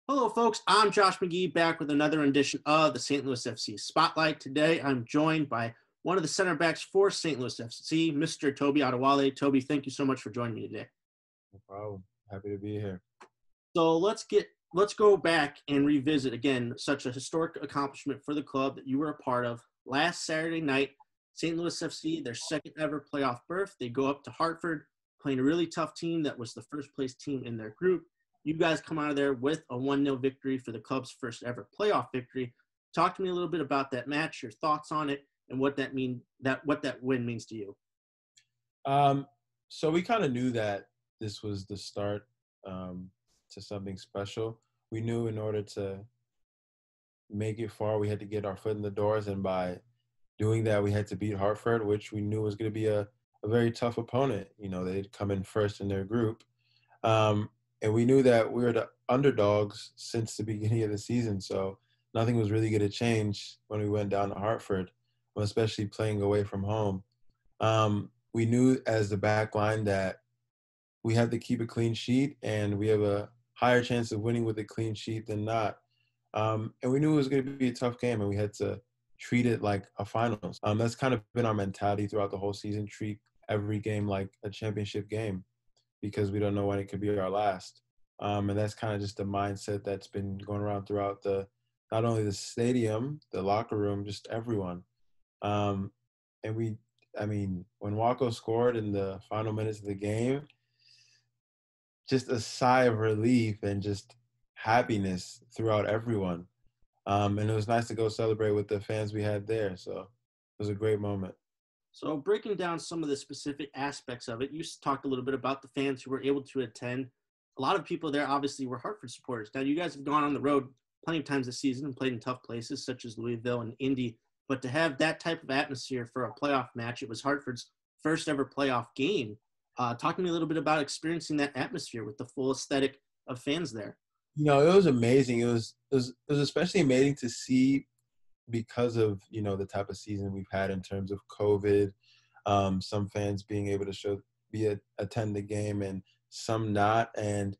Hello, folks. I'm Josh McGee back with another edition of the St. Louis FC Spotlight. Today, I'm joined by one of the center backs for St. Louis FC, Mr. Tobi Adewole. Toby, thank you so much for joining me today. No problem. Happy to be here. So let's go back and revisit again such a historic accomplishment for the club that you were a part of. Last Saturday night, St. Louis FC, their second ever playoff berth. They go up to Hartford, playing a really tough team that was the first place team in their group. You guys come out of there with a 1-0 victory for the club's first ever playoff victory. Talk to me a little bit about that match, your thoughts on it, and what that win means to you. So we kind of knew that this was the start to something special. We knew in order to make it far, we had to get our foot in the doors, and by doing that, we had to beat Hartford, which we knew was going to be a very tough opponent. You know, they'd come in first in their group. And we knew that we were the underdogs since the beginning of the season, so nothing was really going to change when we went down to Hartford, especially playing away from home. We knew as the back line that we had to keep a clean sheet, and we have a higher chance of winning with a clean sheet than not. And we knew it was going to be a tough game, and we had to treat it like a finals. That's kind of been our mentality throughout the whole season, treat every game like a championship game, because we don't know when it could be our last. And that's kind of just the mindset that's been going around throughout not only the stadium, the locker room, just everyone. And when Waco scored in the final minutes of the game, just a sigh of relief and just happiness throughout everyone. And it was nice to go celebrate with the fans we had there. So it was a great moment. So breaking down some of the specific aspects of it, you talked a little bit about the fans who were able to attend. A lot of people there obviously were Hartford supporters. Now, you guys have gone on the road plenty of times this season and played in tough places such as Louisville and Indy. But to have that type of atmosphere for a playoff match, it was Hartford's first ever playoff game. Talk to me a little bit about experiencing that atmosphere with the full aesthetic of fans there. You know, it was amazing. It was especially amazing to see because of, the type of season we've had in terms of COVID, some fans being able to attend the game and some not. And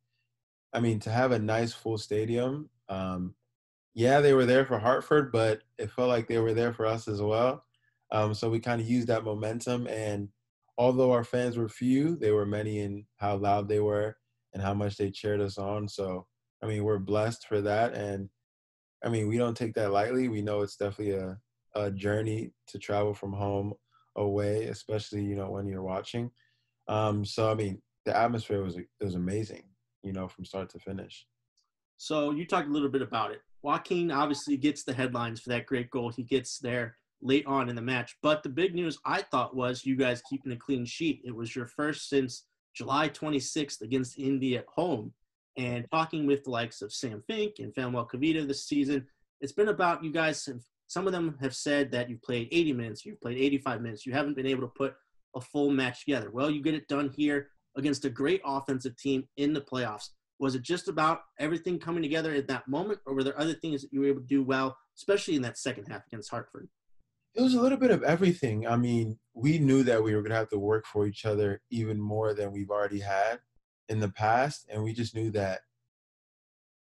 I mean, to have a nice full stadium, yeah, they were there for Hartford, but it felt like they were there for us as well. So we kind of used that momentum. And although our fans were few, they were many in how loud they were and how much they cheered us on. So, I mean, we're blessed for that. And I mean, we don't take that lightly. We know it's definitely a journey to travel from home away, especially, when you're watching. So, I mean, the atmosphere was amazing, from start to finish. So you talked a little bit about it. Joaquin obviously gets the headlines for that great goal. He gets there late on in the match. But the big news I thought was you guys keeping a clean sheet. It was your first since July 26th against Indy at home. And talking with the likes of Sam Fink and Fanuel Kavita this season, it's been about you guys. Some of them have said that you've played 80 minutes, you've played 85 minutes. You haven't been able to put a full match together. Well, you get it done here against a great offensive team in the playoffs. Was it just about everything coming together at that moment, or were there other things that you were able to do well, especially in that second half against Hartford? It was a little bit of everything. I mean, we knew that we were going to have to work for each other even more than we've already had in the past. And we just knew that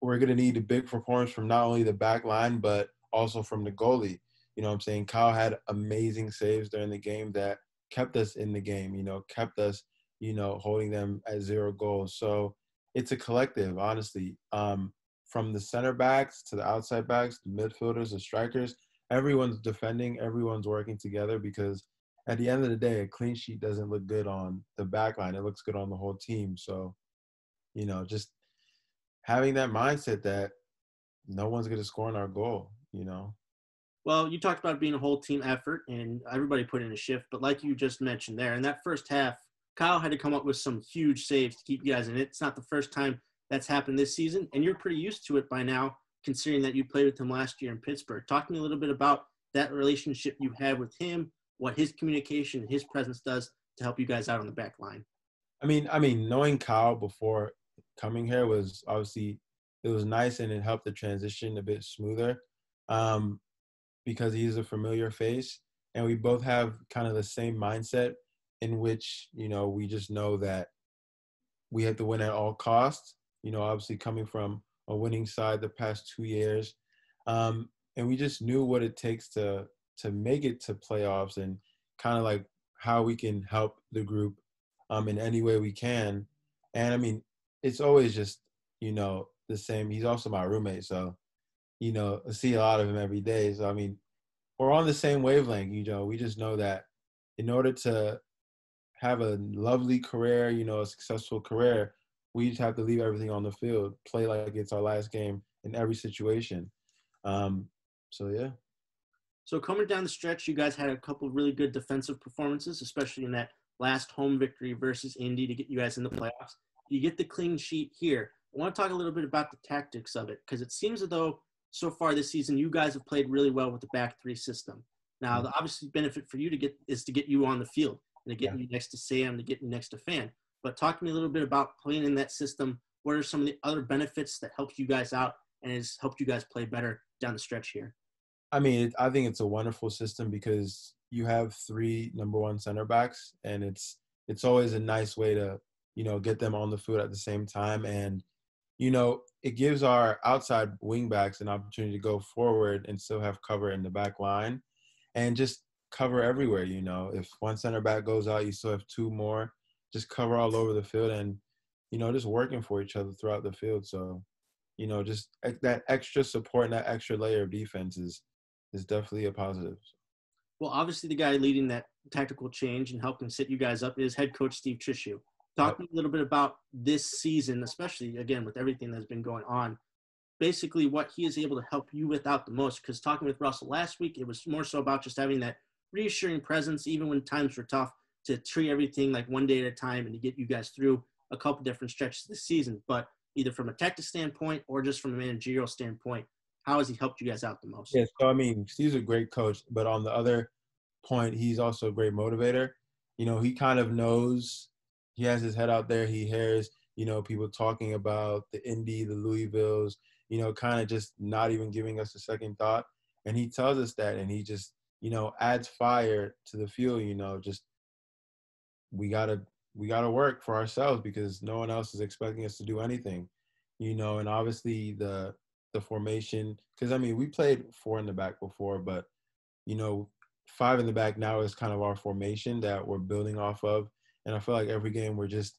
we're going to need a big performance from not only the back line, but also from the goalie. You know what I'm saying? Kyle had amazing saves during the game that kept us in the game, kept us, holding them at 0 goals. So it's a collective, honestly. From the center backs to the outside backs, the midfielders, the strikers, everyone's defending, everyone's working together, because at the end of the day, a clean sheet doesn't look good on the back line. It looks good on the whole team. So, just having that mindset that no one's going to score on our goal. Well, you talked about it being a whole team effort and everybody put in a shift, but like you just mentioned there, in that first half, Kyle had to come up with some huge saves to keep you guys in it. It's not the first time that's happened this season, and you're pretty used to it by now, considering that you played with him last year in Pittsburgh. Talk to me a little bit about that relationship you have with him, what his communication and his presence does to help you guys out on the back line. I mean, knowing Kyle before coming here was obviously, it was nice, and it helped the transition a bit smoother, because he's a familiar face, and we both have kind of the same mindset in which, we just know that we have to win at all costs. Obviously coming from a winning side the past 2 years. And we just knew what it takes to make it to playoffs and kind of like how we can help the group in any way we can. And I mean, it's always just, the same. He's also my roommate. So, I see a lot of him every day. So, I mean, we're on the same wavelength. We just know that in order to have a lovely career, a successful career, we just have to leave everything on the field, play like it's our last game in every situation. So, yeah. So coming down the stretch, you guys had a couple of really good defensive performances, especially in that last home victory versus Indy to get you guys in the playoffs. You get the clean sheet here. I want to talk a little bit about the tactics of it, because it seems as though so far this season you guys have played really well with the back three system. Now, the obviously benefit for you to get you on the field and to get you next to Sam, to get you next to Fan. But talk to me a little bit about playing in that system. What are some of the other benefits that helps you guys out and has helped you guys play better down the stretch here? I mean, I think it's a wonderful system because you have 3 number 1 center backs, and it's always a nice way to, get them on the field at the same time. And, it gives our outside wing backs an opportunity to go forward and still have cover in the back line and just cover everywhere. If one center back goes out, you still have 2 more, just cover all over the field and, just working for each other throughout the field. So, just that extra support and that extra layer of defense is definitely a positive. Well, obviously the guy leading that tactical change and helping set you guys up is head coach Steve Trishu. Talk to me a little bit about this season, especially, again, with everything that's been going on, basically what he is able to help you with out the most. Because talking with Russell last week, it was more so about just having that reassuring presence, even when times were tough, to treat everything like one day at a time and to get you guys through a couple different stretches this season. But either from a tactical standpoint or just from a managerial standpoint, how has he helped you guys out the most? Yeah, so I mean, Steve's a great coach, but on the other point, he's also a great motivator. He kind of knows, he has his head out there. He hears, people talking about the Indy, the Louisvilles, kind of just not even giving us a second thought. And he tells us that, and he just, adds fire to the field. Just we gotta work for ourselves because no one else is expecting us to do anything. And obviously the formation, because I mean we played 4 in the back before, but 5 in the back now is kind of our formation that we're building off of. And I feel like every game we're just,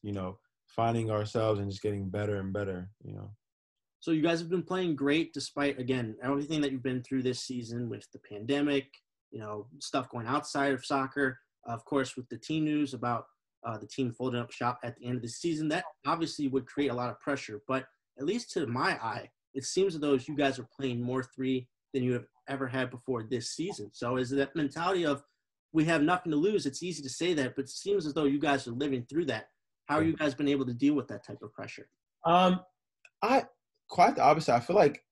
finding ourselves and just getting better and better, So you guys have been playing great despite, again, everything that you've been through this season with the pandemic, stuff going outside of soccer. Of course, with the team news about the team folding up shop at the end of the season, that obviously would create a lot of pressure. But at least to my eye, it seems as though you guys are playing more 3 than you have ever had before this season. So is that mentality of we have nothing to lose? It's easy to say that, but it seems as though you guys are living through that. How are you guys been able to deal with that type of pressure? I quite the opposite. I feel like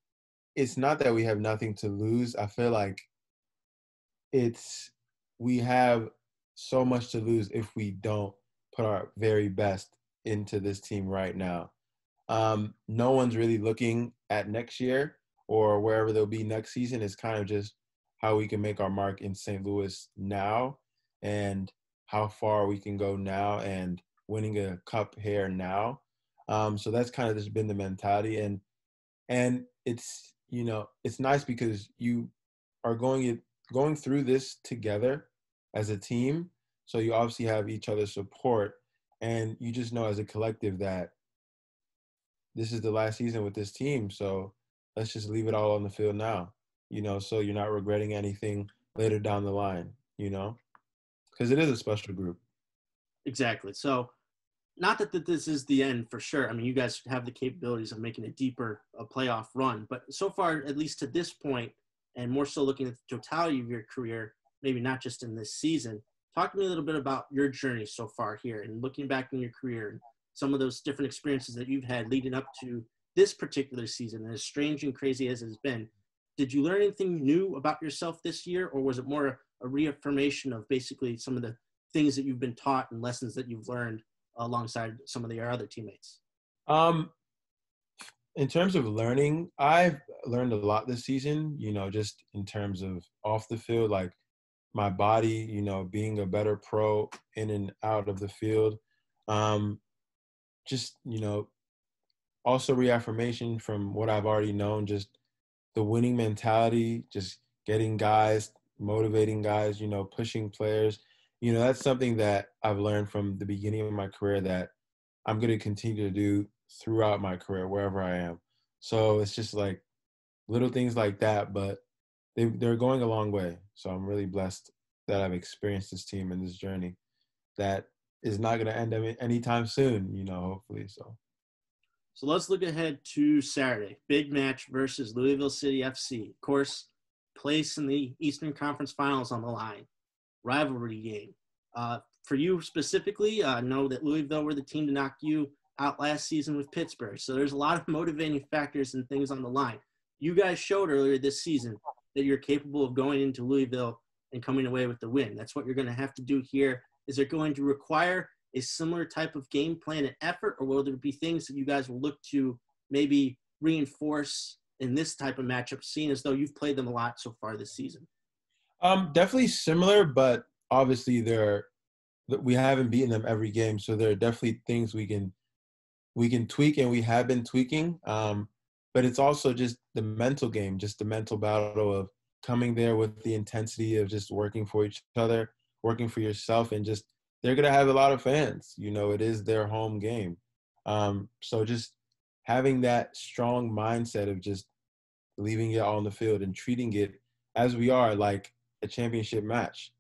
it's not that we have nothing to lose. I feel like we have so much to lose if we don't put our very best into this team right now. No one's really looking at next year or wherever they'll be next season. It's kind of just how we can make our mark in St. Louis now and how far we can go now and winning a cup here now. So that's kind of just been the mentality. And it's, it's nice because you are going through this together as a team. So you obviously have each other's support, and you just know as a collective that this is the last season with this team. So let's just leave it all on the field now, so you're not regretting anything later down the line, because it is a special group. Exactly. So not that this is the end for sure. I mean, you guys have the capabilities of making a deeper playoff run, but so far, at least to this point, and more so looking at the totality of your career, maybe not just in this season, talk to me a little bit about your journey so far here and looking back in your career and some of those different experiences that you've had leading up to this particular season. And as strange and crazy as it's been, did you learn anything new about yourself this year, or was it more a reaffirmation of basically some of the things that you've been taught and lessons that you've learned alongside some of your other teammates? In terms of learning, I've learned a lot this season, just in terms of off the field, like my body, being a better pro in and out of the field. Just, also reaffirmation from what I've already known, just the winning mentality, just getting guys, motivating guys, pushing players. That's something that I've learned from the beginning of my career that I'm going to continue to do throughout my career, wherever I am. So it's just like little things like that, but they're going a long way. So I'm really blessed that I've experienced this team and this journey that is not going to end anytime soon, hopefully. So let's look ahead to Saturday. Big match versus Louisville City FC. Of course, place in the Eastern Conference Finals on the line. Rivalry game. For you specifically, know that Louisville were the team to knock you out last season with Pittsburgh. So there's a lot of motivating factors and things on the line. You guys showed earlier this season that you're capable of going into Louisville and coming away with the win. That's what you're going to have to do here. Is it going to require a similar type of game plan and effort, or will there be things that you guys will look to maybe reinforce in this type of matchup, seeing as though you've played them a lot so far this season? Definitely similar, but obviously we haven't beaten them every game, so there are definitely things we can tweak, and we have been tweaking. But it's also just the mental game, just the mental battle of coming there with the intensity of just working for each other, working for yourself, and just they're going to have a lot of fans. It is their home game. So just having that strong mindset of just leaving it all on the field and treating it as we are, like a championship match,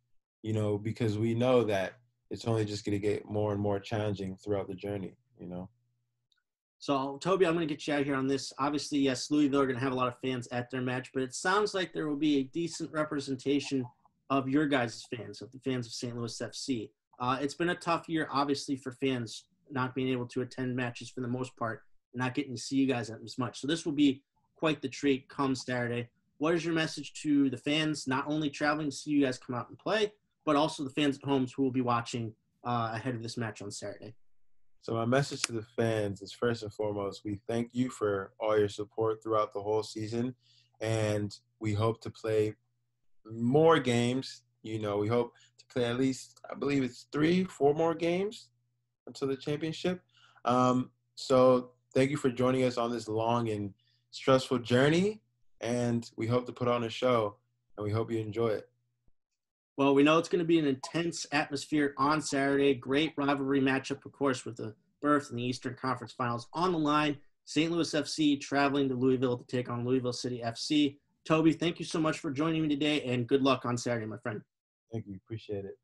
because we know that it's only just going to get more and more challenging throughout the journey. So, Tobi, I'm going to get you out here on this. Obviously, yes, Louisville are going to have a lot of fans at their match, but it sounds like there will be a decent representation of your guys' fans, of the fans of St. Louis FC. It's been a tough year, obviously, for fans not being able to attend matches for the most part, and not getting to see you guys as much. So this will be quite the treat come Saturday. What is your message to the fans, not only traveling to see you guys come out and play, but also the fans at home who will be watching ahead of this match on Saturday? So my message to the fans is, first and foremost, we thank you for all your support throughout the whole season, and we hope to play more games. We hope to play at least, I believe it's 3-4 more games until the championship. So thank you for joining us on this long and stressful journey, and we hope to put on a show, and we hope you enjoy it. Well, we know it's going to be an intense atmosphere on Saturday. Great rivalry matchup, of course, with the berth in the Eastern Conference Finals on the line. St. Louis FC traveling to Louisville to take on Louisville City FC. Tobi, thank you so much for joining me today, and good luck on Saturday, my friend. Thank you. Appreciate it.